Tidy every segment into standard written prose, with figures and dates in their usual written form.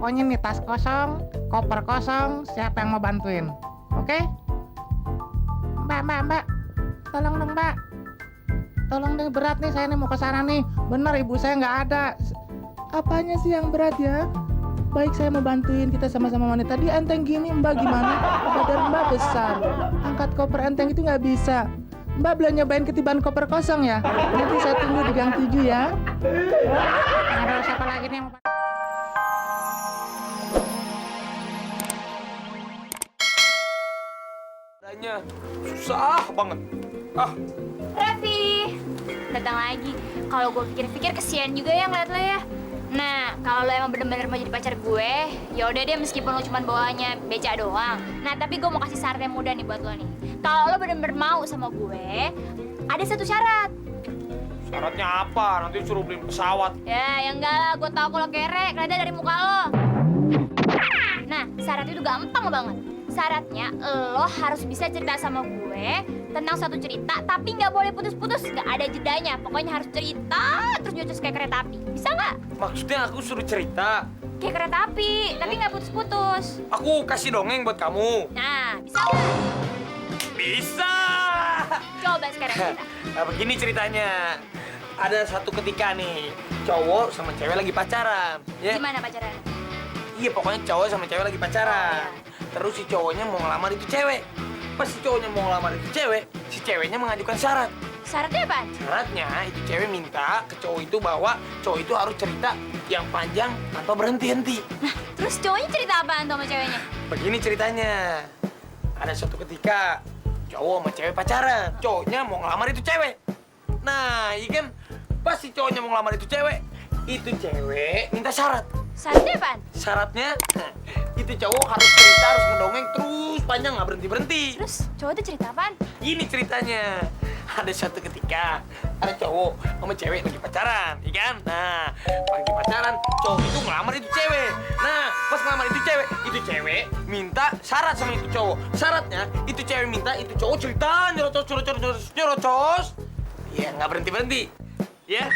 Pokoknya nih tas kosong, koper kosong, siapa yang mau bantuin? Oke? Mbak. Tolong dong, Mbak. Tolong deh, berat nih saya nih mau ke sana nih. Bener ibu saya nggak ada. Apanya sih yang berat ya? Baik saya mau bantuin, kita sama-sama wanita. Dia enteng gini, Mbak gimana? Badan Mbak besar. Angkat koper enteng itu nggak bisa. Mbak belum nyobain ketiban koper kosong ya? Nanti saya tunggu di gang 7 ya. Ada siapa lagi nih yang mau... Adanya susah banget. Raffi, datang lagi. Kalau gue pikir-pikir kesian juga ya ngeliat lo ya. Nah, kalau lo emang bener-bener mau jadi pacar gue, ya udah deh meskipun lo cuma bawanya beca doang. Nah, tapi gue mau kasih saran yang mudah nih buat lo nih. Kalau lo bener-bener mau sama gue, ada satu syarat. Syaratnya apa? Nanti suruh beli pesawat. Ya enggak lah, gue tau kalau kere, kelihatan dari muka lo. Nah, syaratnya itu gampang banget. Syaratnya lo harus bisa cerita sama gue tentang satu cerita, tapi nggak boleh putus-putus, nggak ada jedanya. Pokoknya harus cerita terus nyucus kayak kereta api. Bisa nggak? Maksudnya aku suruh cerita. Kayak kereta api, tapi nggak putus-putus. Aku kasih dongeng buat kamu. Nah, bisa nggak? Bisa. Coba sekarang cerita. Nah, begini ceritanya. Ada satu ketika nih, cowok sama cewek lagi pacaran. Ya? Gimana pacaran? Iya, pokoknya cowok sama cewek lagi pacaran. Terus si cowoknya mau ngelamar itu cewek. Pas si cowoknya mau ngelamar itu cewek, si ceweknya mengajukan syarat. Syaratnya apa? Syaratnya itu cewek minta ke cowok itu bahwa cowok itu harus cerita yang panjang tanpa berhenti-henti. Nah, terus cowoknya cerita apaan tuh sama ceweknya? Begini ceritanya. Ada suatu ketika cowok sama cewek pacaran. Cowoknya mau ngelamar itu cewek. Nah, iya kan? Pas si cowoknya mau ngelamar itu cewek minta syarat. Syaratnya apaan? Syaratnya itu cowok harus cerita, harus ngedongeng terus panjang nggak berhenti-berhenti. Terus cowok tuh cerita apaan? Ini ceritanya. Ada suatu ketika ada cowok sama cewek lagi pacaran, iya kan? Nah, lagi pacaran, cowok itu ngelamar itu cewek. Nah, pas ngelamar itu cewek minta syarat sama itu cowok. Syaratnya itu cewek minta itu cowok cerita nyerocos. Iya, nggak berhenti-berhenti. Ya.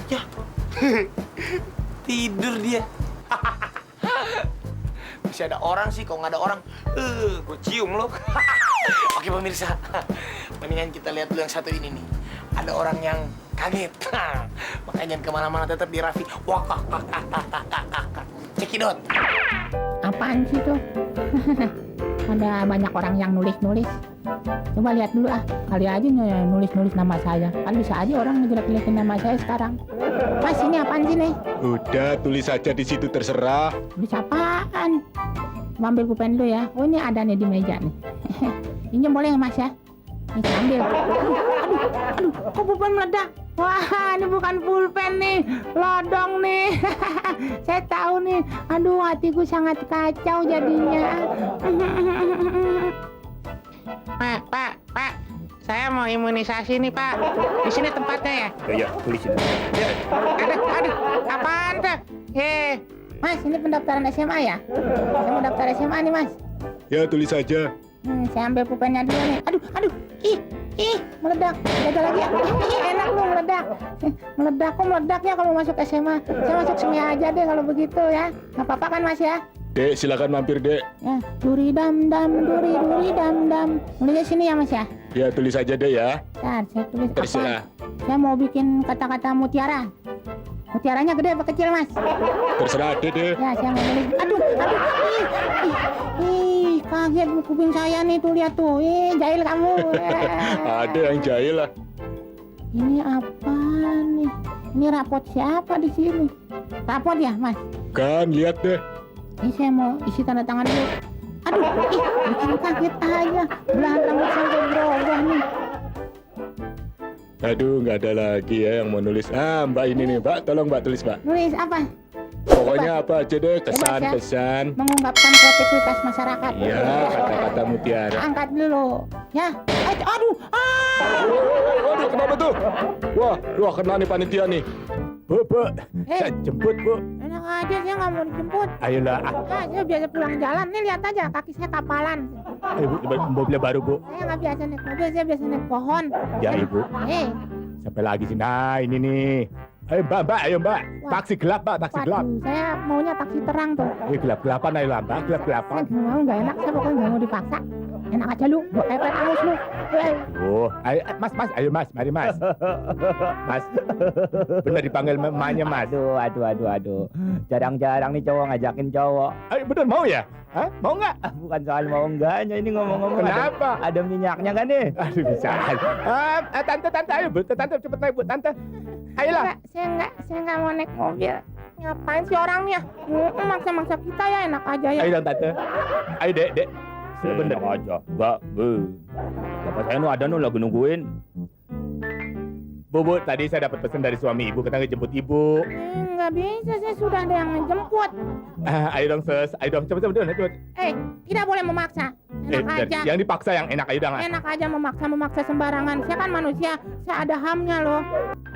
Ya. Tidur dia. Bisa ada orang sih, kalau nggak ada orang, gue cium lo. Oke pemirsa, mendingan kita lihat dulu yang satu ini nih. Ada orang yang kaget. Makanya jangan kemana-mana, tetap di Raffi. Wah, cekidot. Apaan sih tuh? Ada banyak orang yang nulis-nulis. Coba lihat dulu kali aja nulis-nulis nama saya. Kan bisa aja orang ngejelek-jelekin nama saya sekarang. Mas, ini apaan sih nih? Udah, tulis aja di situ terserah. Tulis apaan? Mau ambil pulpen dulu ya. Oh, ini ada nih di meja nih. Pinjam boleh ya, Mas ya? Nih, saya ambil. Aduh, kok pulpen meledak? Wah, ini bukan pulpen nih, lodong nih. Saya tahu nih. Aduh, hatiku sangat kacau jadinya. Pak. Saya mau imunisasi nih, Pak. Di sini tempatnya ya? Ya, tulis itu. Aduh, apaan tuh? Mas, ini pendaftaran SMA ya? Saya mau daftar SMA nih, Mas. Ya, tulis saja. Saya ambil pulpennya dulu nih. Aduh, ih, meledak. Jaga lagi ya. Enak lu meledak. Meledak, kok meledaknya kalau masuk SMA? Saya masuk semi aja deh kalau begitu ya. Nggak apa-apa kan, Mas ya? Dek, silakan mampir, Dek. Ya, duri dam dam. Nulisnya sini ya, Mas ya? Ya, tulis aja, Dek ya. Bentar, saya tulis Terserah. apa? Saya mau bikin kata-kata mutiara. Mutiaranya gede apa kecil, Mas? Terserah, Dek, Dek. Ya, saya mau nulis. Aduh, ih, kaget kuping saya nih tuh, lihat tuh. Jahil kamu. Ada yang jahil lah. Ini apa nih? Ini rapot siapa di sini? Rapot ya, Mas? Kan, lihat deh. Ini saya mau isi tanda tangan dulu. Aduh, bikin kaget aja. Belahan rambut sampai berubah nih. Aduh, nggak ada lagi ya yang mau nulis. Mbak ini nih, Mbak. Tolong Mbak tulis, Mbak. Nulis apa? Pokoknya apa aja deh, Bebas ya. kesan-kesan. Mengungkapkan kreativitas masyarakat. Iya, kata-kata mutiara. Angkat dulu. Ya. Aduh. Waduh, kenapa tuh? Wah, kena nih panitia nih. Bu, saya jemput, Bu. Enak aja, saya nggak mau dijemput. Ayolah. Saya biasa pulang jalan. Nih, lihat aja, kaki saya kapalan. Ibu, mobilnya baru, Bu. Saya nggak biasa naik mobil, saya biasa naik pohon. Ya, Ibu. Eh, Sampai lagi sih. Nah, ini nih. Ayo mbak, ayo mbak. Wah. Taksi gelap mbak, taksi gelap. Waduh, saya maunya taksi terang tuh. Gelap-gelapan ayo lah mbak, Saya gelap-gelapan. mau nggak enak, saya pokoknya nggak mau dipaksa. Enak aja lu, gua kepet angus lu. Oh, ayo mas, ayo mas, mari mas. Mas, bener dipanggil mamanya mas. Aduh. Jarang-jarang nih cowok ngajakin cowok. Ayo bener mau ya? Hah? Mau nggak? Bukan soal mau enggaknya, ini ngomong-ngomong. Kenapa? Ada minyaknya kan nih? Aduh bisa. Tante, ayo bu, tante cepet naik bu, tante. Ayolah. Saya nggak mau naik mobil. Ngapain sih orangnya? Maksa-maksa kita ya, enak aja ya. Ayo dong tante. Ayo dek. Bener aja. Enggak, bapak saya nu ada nu lagi nungguin. Bu, tadi saya dapat pesan dari suami ibu, katanya jemput ibu. Nggak bisa, saya sudah ada yang ngejemput. Ayo dong cepet. Tidak boleh memaksa. Enak aja. Yang dipaksa yang enak, ayo dong. Enak aja memaksa sembarangan. Saya kan manusia, saya ada hamnya loh.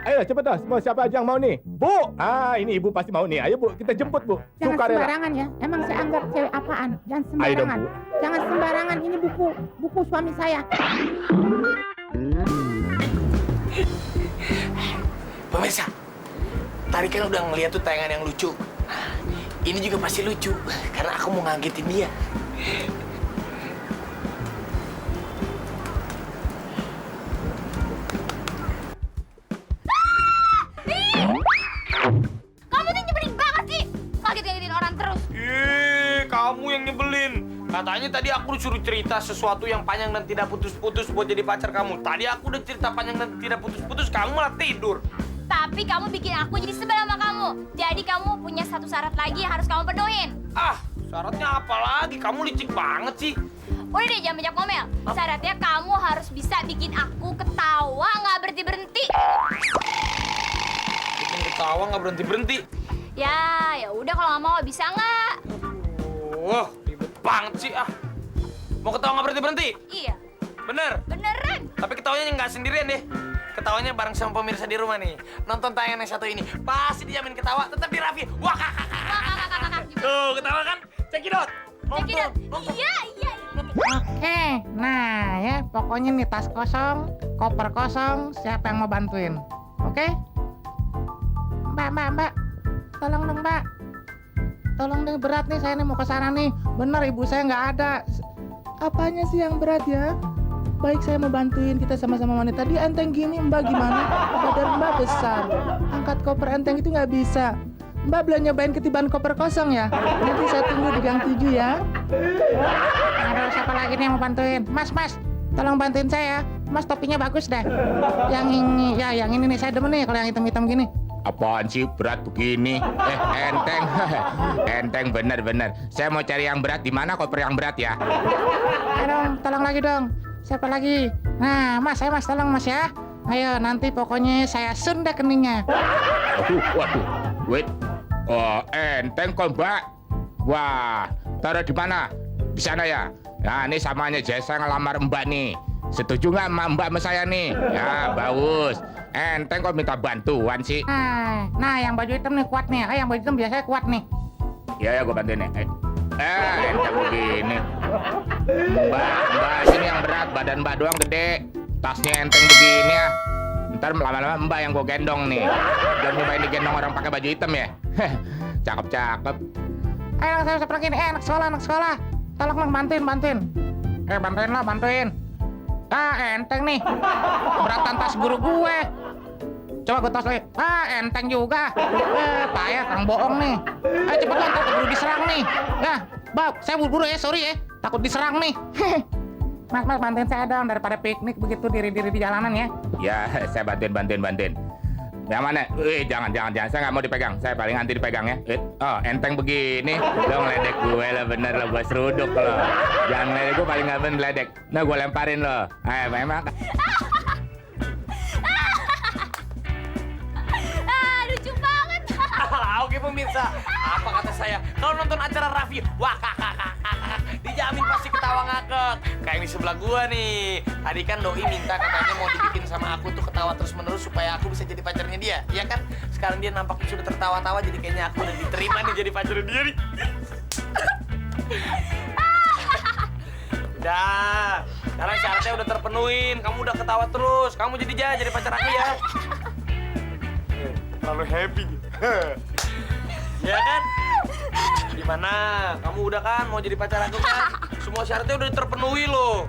Ayo cepet dah, semua siapa aja yang mau nih? Bu, ini ibu pasti mau nih. Ayo bu, kita jemput bu. Jangan Sukarela. sembarangan ya. Emang saya anggap cewek apaan? Jangan Ayo dong sembarangan. bu. Jangan sembarangan. Ini buku suami saya. Pemirsa, tadi kan udah ngeliat tuh tayangan yang lucu. Nah, ini juga pasti lucu, karena aku mau ngagetin dia. Kamu tuh nyebelin banget sih. Ngagetin orang terus. Kamu yang nyebelin. Katanya tadi aku disuruh cerita sesuatu yang panjang dan tidak putus-putus buat jadi pacar kamu. Tadi aku udah cerita panjang dan tidak putus-putus, kamu malah tidur. Tapi kamu bikin aku jadi sebel sama kamu. Jadi kamu punya satu syarat lagi yang harus kamu penuhin. Syaratnya apa lagi? Kamu licik banget sih. Udah deh, jangan banyak ngomel. Syaratnya kamu harus bisa bikin aku ketawa nggak berhenti-berhenti. Bikin ketawa nggak berhenti-berhenti. Ya udah kalau nggak mau bisa nggak? Wah, ribet banget sih Mau ketawa nggak berhenti-berhenti? Iya, Bener. beneran. Tapi ketawanya nggak sendirian deh. Ketawanya bareng sama pemirsa di rumah nih. Nonton tayangan yang satu ini. Pasti dijamin ketawa, tetap di Raffi. Wah, tuh, ketawa kan? Check it out. Cekidot. Iya. Oke, nah ya pokoknya nih tas kosong, koper kosong, siapa yang mau bantuin? Oke? Mbak, tolong dong mbak. Tolong dong, berat nih saya nih mau ke sana nih. Bener ibu saya nggak ada. Apanya sih yang berat ya? Baik saya mau bantuin, kita sama-sama wanita. Dia enteng gini mbak, gimana? Badan mbak besar, angkat koper enteng itu nggak bisa. Mbak belum nyobain ketiban koper kosong ya? Nanti saya tunggu di gang 7 ya. Aduh, siapa lagi nih yang mau bantuin? Mas, tolong bantuin saya. Mas topinya bagus deh. Yang ini nih saya demen nih kalau yang hitam-hitam gini. Apaan sih berat begini? Enteng. Enteng bener. Saya mau cari yang berat, di mana koper yang berat ya? Aduh, tolong lagi dong. Siapa lagi? Nah, mas, tolong mas ya. Ayo, nanti pokoknya saya sun deh keningnya. Waduh. Wait. Oh, enteng kok mbak. Wah, taruh di mana? Di sana ya? Nah, ini samanya jasa ngelamar mbak nih. Setuju nggak sama mbak sama saya nih? Ya, bagus. Enteng kok minta bantuan sih. Nah, yang baju hitam nih kuat nih. Yang baju hitam biasanya kuat nih. Ya, gue bantuin nih. Enteng begini. Mbak, sini yang berat. Badan mbak doang gede. Tasnya enteng begini ya. Ntar lama-lama mbak yang gue gendong nih. Jangan nyobain digendong orang pakai baju hitam ya. Cakep. Ayo, saya pergi nih. Anak sekolah. Tolong dong, bantuin. Bantuin. Enteng nih. Beratan tas guru gue. Coba gue tos lagi. Enteng juga. Payah, kang bohong nih. Ayo cepet lah, takut buru diserang nih. Nah, Bab, saya buru-buru ya, sorry ya. Takut diserang nih. Mas, bantuin saya dong daripada piknik begitu diri-diri di jalanan ya. Ya, saya bantuin. Yang mana? Jangan. Saya nggak mau dipegang. Saya paling anti dipegang ya. Enteng begini. Lo ngeledek gue lah, bener lo. Gue seruduk lo. Jangan ngeledek gue, paling nggak bener ngeledek. Nah, gue lemparin lo. Memang. Lucu banget. Oke pemirsa, apa kata saya? Kalau nonton acara Raffi, wah dijamin pasti ketawa ngakak. Kayak di sebelah gua nih. Tadi kan Doi minta katanya mau dibikin sama aku tuh ketawa terus-menerus supaya aku bisa jadi pacarnya dia. Iya kan? Sekarang dia nampaknya sudah tertawa-tawa, jadi kayaknya aku udah diterima nih jadi pacarnya dia nih. Udah, sekarang syaratnya udah terpenuhin. Kamu udah ketawa terus. Kamu jadi pacar aku ya. terlalu happy. Ya kan? Gimana? Kamu udah kan mau jadi pacar aku kan? Semua syaratnya udah terpenuhi loh.